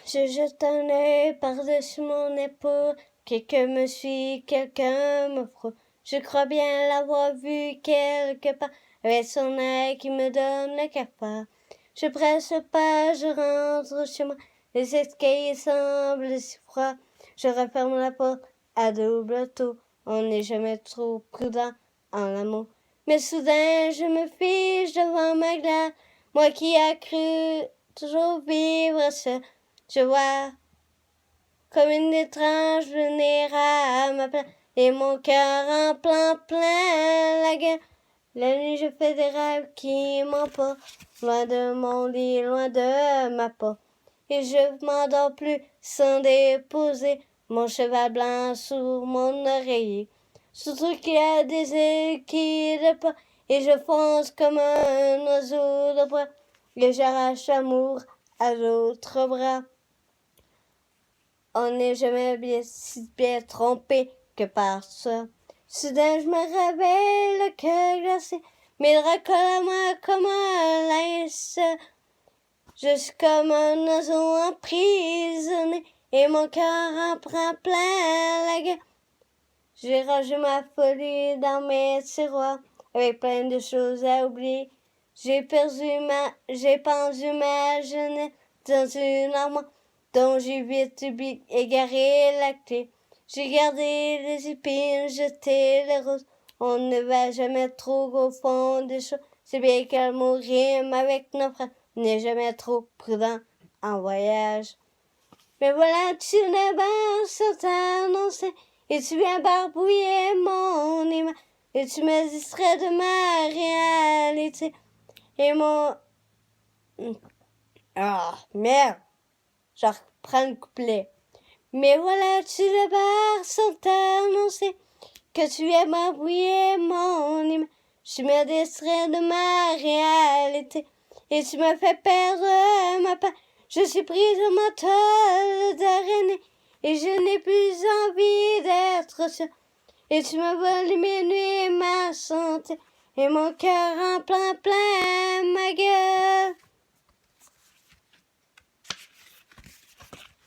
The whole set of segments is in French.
Je jette un œil par-dessus mon épaule. Quelqu'un me suit, quelqu'un me frôle. Je crois bien l'avoir vu quelque part, avec son œil qui me donne le cafard. Je presse le pas, je rentre chez moi. Les escaliers semblent si froids. Je referme la porte à double tour. On n'est jamais trop prudent en amour. Mais soudain, je me fiche devant ma glace. Moi qui a cru toujours vivre seul. Je vois comme une étrange venir à ma place et mon cœur en plein la gueule. La nuit, je fais des rêves qui m'emportent, loin de mon lit, loin de ma porte. Et je m'endors plus sans déposer mon cheval blanc sur mon oreiller. Surtout qu'il y a des ailes qui le portent, et je fonce comme un oiseau de bras, et j'arrache l'amour à l'autre bras. On n'est jamais si bien trompé que par ça. Soudain, je me réveille, le cœur glacé, mais il recolle à moi comme un linge. Je suis comme un oiseau emprisonné, et mon cœur en prend plein la gueule. J'ai rangé ma folie dans mes tiroirs, avec plein de choses à oublier. J'ai pendu ma jeunesse dans une armoire, dont j'ai vite égaré la clé. J'ai gardé les épines, jeté les roses. On ne va jamais trop au fond des choses. C'est bien qu'elle rime avec nos frères. On n'est jamais trop prudent en voyage. Mais voilà, tu n'es pas sur ta annoncée, et tu viens barbouiller mon image, et tu me distrais de ma réalité. Et mon... Ah, merde! Je reprends le couplet. Mais voilà, tu débarques sans t'annoncer que tu viens m'embrouiller mon image. Tu me distrais de ma réalité et tu me fais perdre ma part. Je suis prise dans ma toile d'araignée et je n'ai plus envie d'être seule. Et tu me voles mes nuits et ma santé et mon cœur en plein ma gueule.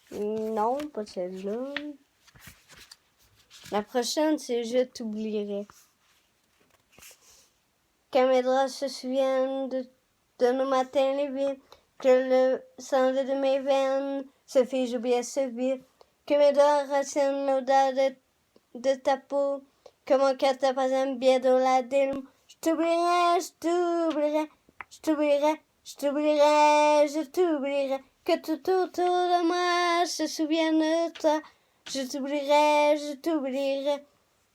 Non, pas celle-là. La prochaine, c'est Je t'oublierai. Quand mes draps se souviennent de nos matins les vides, que le sang de mes veines se fige ou bien se vide, que mes doigts retiennent l'odeur de ta peau, que mon cœur te passe un bien dans la dîme. Je t'oublierai, je t'oublierai, je t'oublierai, je t'oublierai, je t'oublierai. Que tout autour de moi se souvienne de toi. Je t'oublierai, je t'oublierai.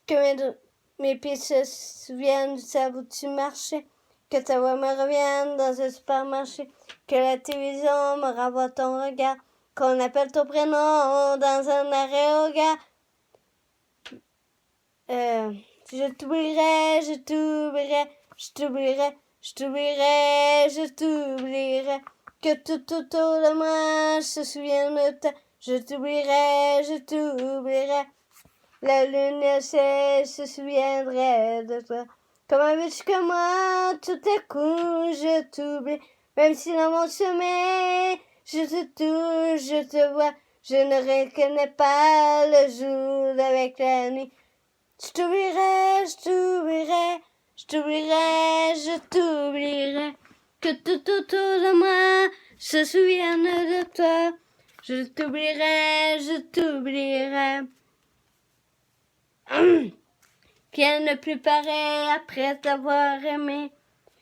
Que mes pieds se souviennent du sable où tu marchais. Que ta voix me revienne dans un supermarché. Que la télévision me renvoie ton regard. Qu'on appelle ton prénom dans un arrêt au gare. Je t'oublierai, je t'oublierai, je t'oublierai, je t'oublierai, je t'oublierai. Que tout autour de moi se souvienne de toi. Je t'oublierai, je t'oublierai. La lune et le ciel se souviendrait de toi. Comment veux-tu que moi, tout à coup, je t'oublie? Même si dans mon sommeil, je te touche, je te vois. Je ne reconnais pas le jour avec la nuit. Je t'oublierai, je t'oublierai, je t'oublierai, je t'oublierai. Que tout autour de moi se souvienne de toi. Je t'oublierai, je t'oublierai. Rien ne plus pareil après t'avoir aimé.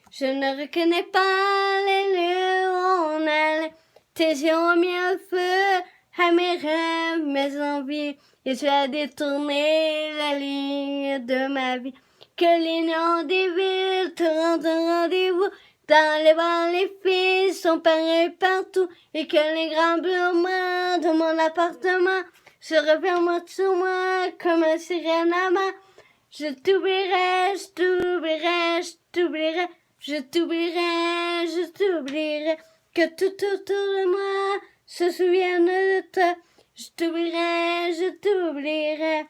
Je ne reconnais pas les lieux où on allait. Tes yeux ont mis un feu à mes rêves, mes envies. Et tu as détourné la ligne de ma vie. Que l'union des villes te rende un rendez-vous. Dans les bars, les filles sont pareilles partout. Et que les grands bureaux de mon appartement se referment sur moi comme un sirène à main. Je t'oublierai, je t'oublierai, je t'oublierai. Je t'oublierai, je t'oublierai. Que tout autour de moi se souvienne de toi. Je t'oublierai, je t'oublierai.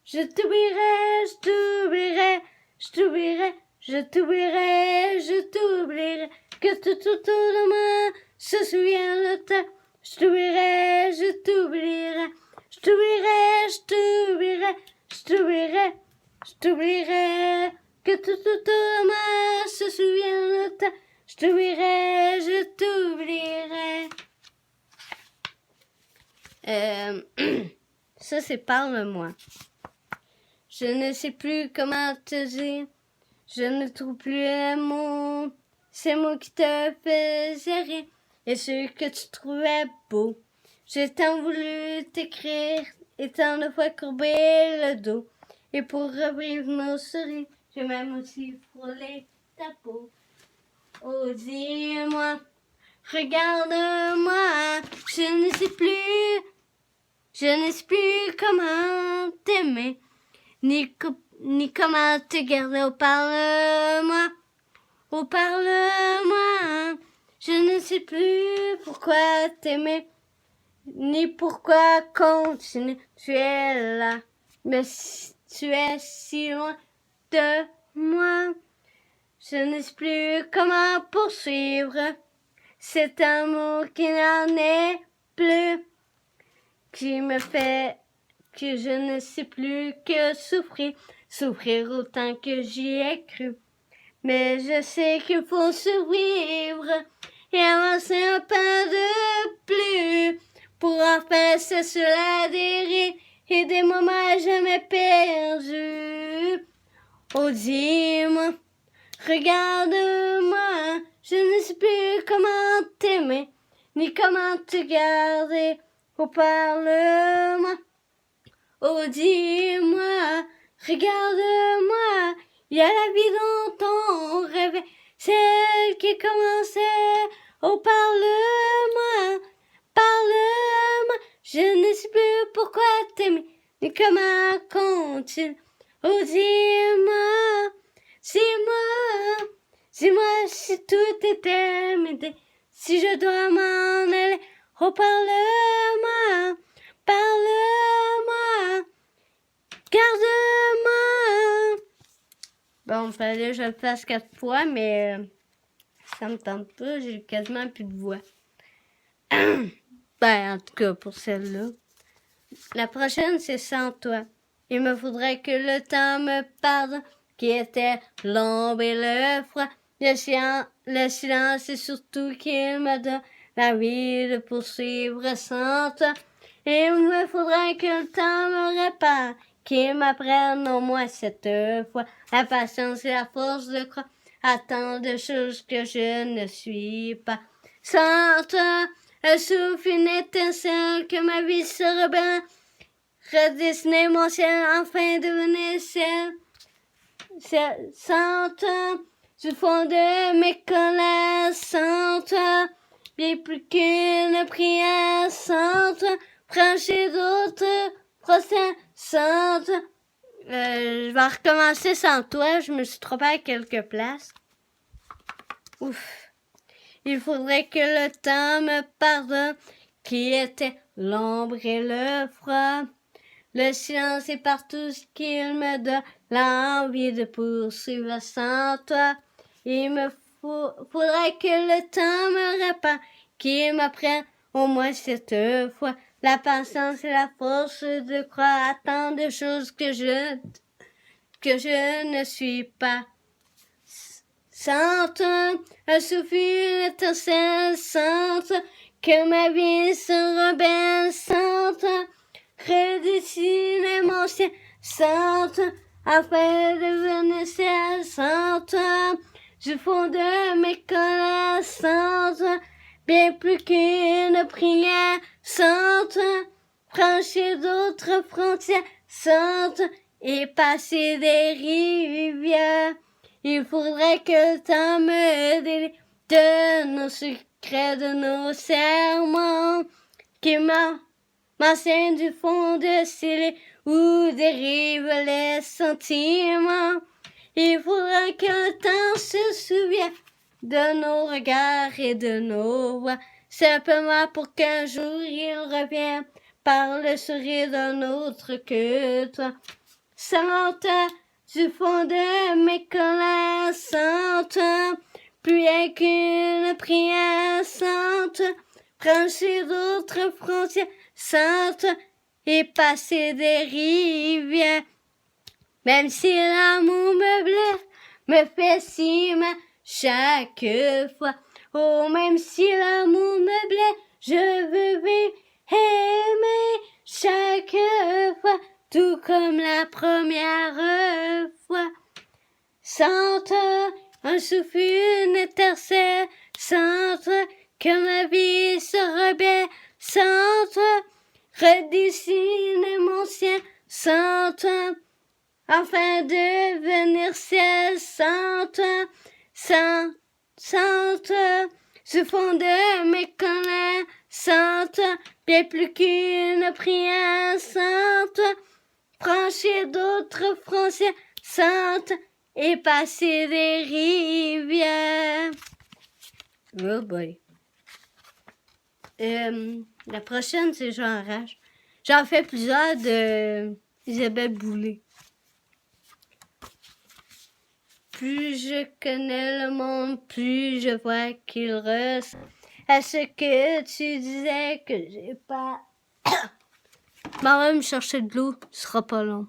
Je t'oublierai, je t'oublierai. Je t'oublierai, je t'oublierai, je t'oublierai. Que tout autour de moi se souvienne de toi. Je t'oublierai, t'oublierai. Je t'oublierai, je t'oublierai, je t'oublierai, je t'oublierai. Que tout autour de moi se souvienne de toi. Je t'oublierai, je t'oublierai. Ça, c'est Parle-moi. Je ne sais plus comment te dire. Je ne trouve plus les mots. Ces mots qui te faisaient rire et ceux que tu trouvais beaux. J'ai tant voulu t'écrire et tant de fois courbé le dos. Et pour revivre nos sourires, j'ai même aussi frôlé ta peau. Oh, dis-moi, regarde-moi, je ne sais plus comment t'aimer, ni comment te garder. Oh, parle-moi, oh, parle-moi, je ne sais plus pourquoi t'aimer, ni pourquoi continuer. Tu es là, mais tu es si loin de moi. Je ne sais plus comment poursuivre cet amour qui n'en est plus, qui me fait que je ne sais plus que souffrir autant que j'y ai cru. Mais je sais qu'il faut survivre et avancer un pas de plus pour enfin cesser la dérive et des moments jamais perdus. Oh, dis-moi, regarde-moi, je ne sais plus comment t'aimer, ni comment te garder. Oh, parle-moi, oh, dis-moi, regarde-moi, il y a la vie dont on rêvait, celle qui commençait. Oh, parle-moi, parle-moi, je ne sais plus pourquoi t'aimer, ni comment continuer. Oh, dis-moi, dis-moi, dis-moi si tout est terminé, si je dois m'en aller. Oh, parle-moi, parle-moi, garde-moi. Bon, fallait que je le fasse 4 fois, mais ça me tente pas, j'ai quasiment plus de voix. Ben, en tout cas, pour celle-là. La prochaine, c'est Sans toi. Il me faudrait que le temps me pardonne, qui était l'ombre et le froid, le silence et surtout qu'il me donne la vie de poursuivre sans toi. Et il me faudrait que le temps me répare, qu'il m'apprenne au moins cette fois la patience et la force de croire à tant de choses que je ne suis pas. Sans toi, elle souffle une étincelle que ma vie sera bien. Redessiner mon ciel, enfin devenir ciel. Sans toi, du fond de mes colères, sans toi, bien plus qu'une prière, sans toi, franchir d'autres procès, sans toi. Je vais recommencer sans toi, je me suis trompée à quelques places. Ouf. Il faudrait que le temps me pardonne, qui était l'ombre et le froid. Le silence est partout ce qu'il me donne l'envie de poursuivre sans toi. Il me faudrait que le temps me répare, qu'il m'apprenne au moins cette fois la patience et la force de croire à tant de choses que je ne suis pas. Sans toi, un souffle, une étincelle, sans toi, que ma vie sera belle, sans toi. Redessiner mon ciel sans toi, afin de devenir ciel sans toi. Du fond de mes colères sans toi, bien plus qu'une prière sans toi. Franchir d'autres frontières sans toi et passer des rivières. Il faudrait que le temps me délivre de nos secrets, de nos serments, qui m'enseigne du fond de ciel où dérivent les sentiments. Il faudra que le temps se souvienne de nos regards et de nos voix, simplement pour qu'un jour il revienne par le sourire d'un autre que toi. Sans toi, du fond de mes colères, sans toi, plus rien qu'une prière, sans toi, franchir d'autres frontières, sainte et passer des rivières. Même si l'amour me blesse, me fait si mal chaque fois. Oh, même si l'amour me blesse, je veux vivre, aimer chaque fois, tout comme la première fois. Sainte, un souffle, une étincelle, sainte, que ma vie se rebelle, sainte, redessine mon ciel, sainte, afin de venir ciel, sainte, sainte, sainte, se fond de mes colères, sainte, bien plus qu'une prière, sainte, franchir d'autres frontières, sainte, et passer des rivières. Oh boy. La prochaine, c'est Jean Arrache. J'en fais plusieurs de Isabelle Boulay. Plus je connais le monde, plus je vois qu'il ressemble à ce que tu disais que j'ai pas. M'en va me chercher de l'eau, ce sera pas long.